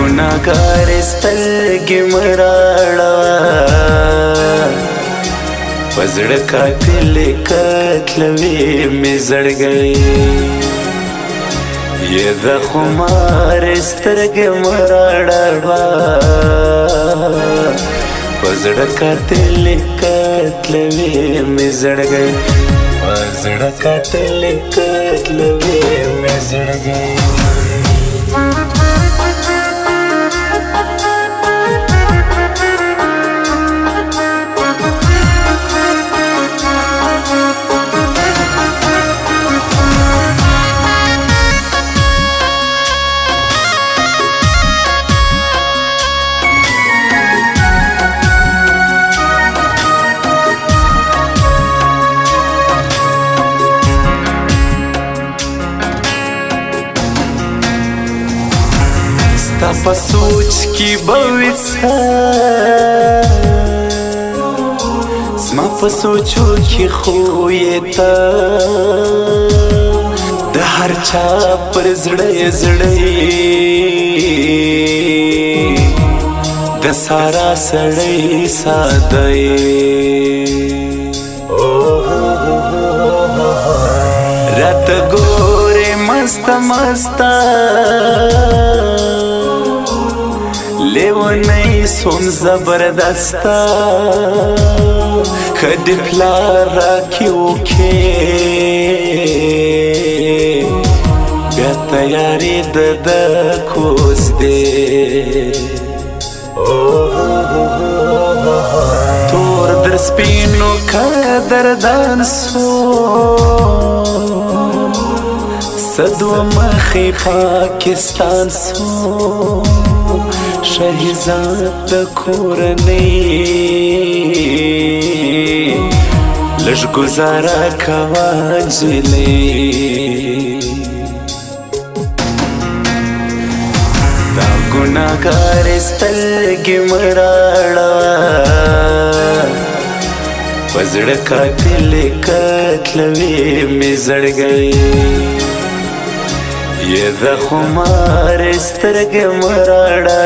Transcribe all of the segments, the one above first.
ګناهګار سترګې مراړه په زړه قاتل قتلوي مې زړګی یې د خمار سترګې مراړه په زړه قاتل قتلوي مې زړګی په زړه قاتل قتلوي مې زړګی ستا په سوچ کې به وي څه زما په سوچو کې خو یې ته د هر چا پر زړه زړه د سارا سړی ساده راته ګورې مسته مسته لیونی سوم زبردستا خدی پلار را کیوکی بیا تیاری د کوز دی تور در سپینو قدردان سو صدو مخی پاکستان سو شهزاد د کورنۍ لږ ګزاره کوه نجلۍ دا ګناهګار سترګې مراړه په زړه قاتل قتلوي مې زړګی یې د خمار سترګې مراړه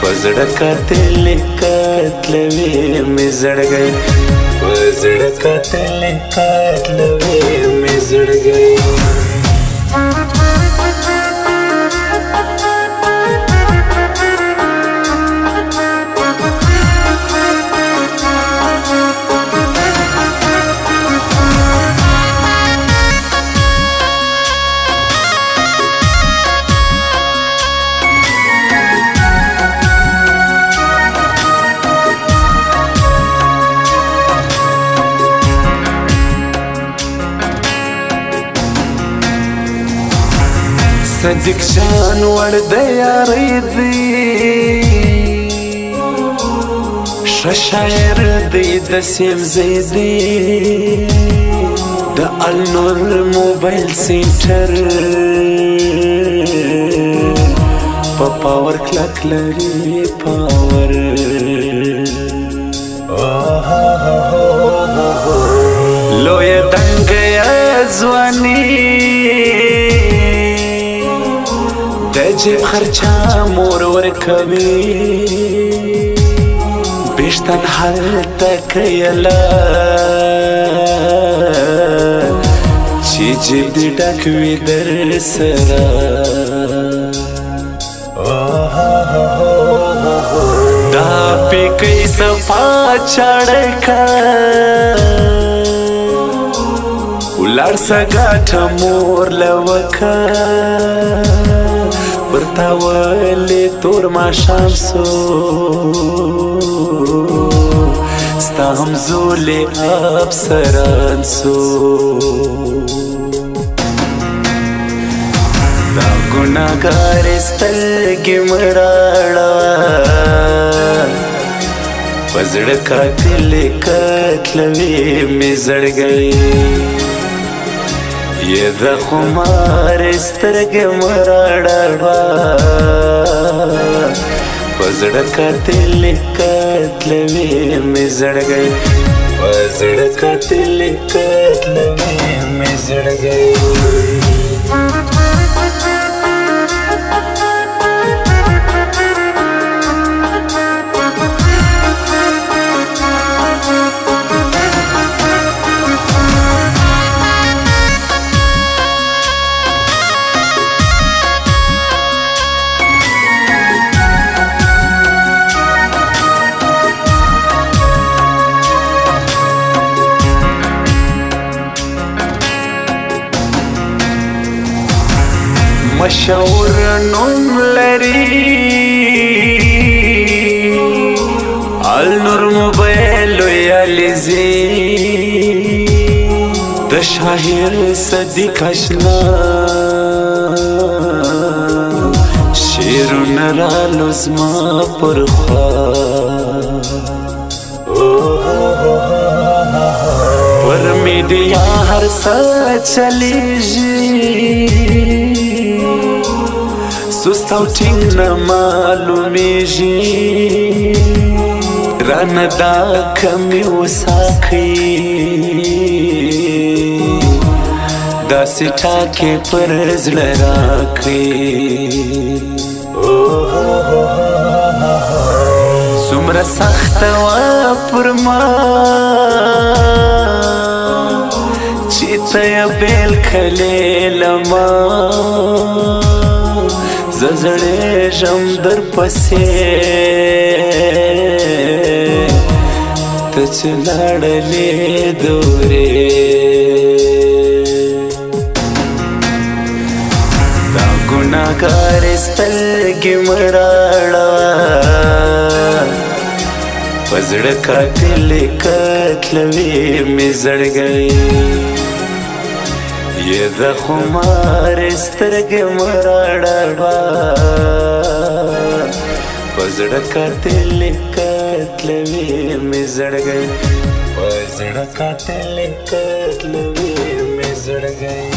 په زړه قاتل قتلوي مې زړګی په زړه قاتل قتلوي مې زړګی صدق جان ور د یارۍ دی ښه شاعر دی د سیمزی دی د النور موبایل سینټر په پاور کلک لري پاور لویه دنګه ځواني د جیب خرچه مور ورکوي بیشتن هلته کیله چې جیب دې ډک وي در سره دا پیکۍ صفا چړکه ولاړ سه ګاټه مور لوکه ورته ولې تور ماښام سو ستا همزولې افسران سو دا ګناهګار سترګې مراړه په زړه قاتل قتلوي مې زړګی یې د خمار سترګې مراړه په زړه قاتل قتلوي مې زړګی په زړه قاتل قتلوي مې زړګی شعور نوم لري النور موبایل یالیزی د شاعر صدیق اشنا شعرونه رالو زما پر خوا پر میډیا هر څه چلیږي سست او ټینګ نه معلومیږي رانه دا کمی وساقي داسې ټاکې پر زړه راکړي څومره سخته وه پر ما چې ته یې بیل کړې له ما زه زړېږم درپسې ته چې لاړلې دورې دا ګناهګارې سترګې مه راړه په زړه قاتلې قتلوي مې زړګی یې د خمارې سترګې مه راړه په زړه قاتلې قتلوي مې زړګی په زړه قاتلې قتلوي مې زړګی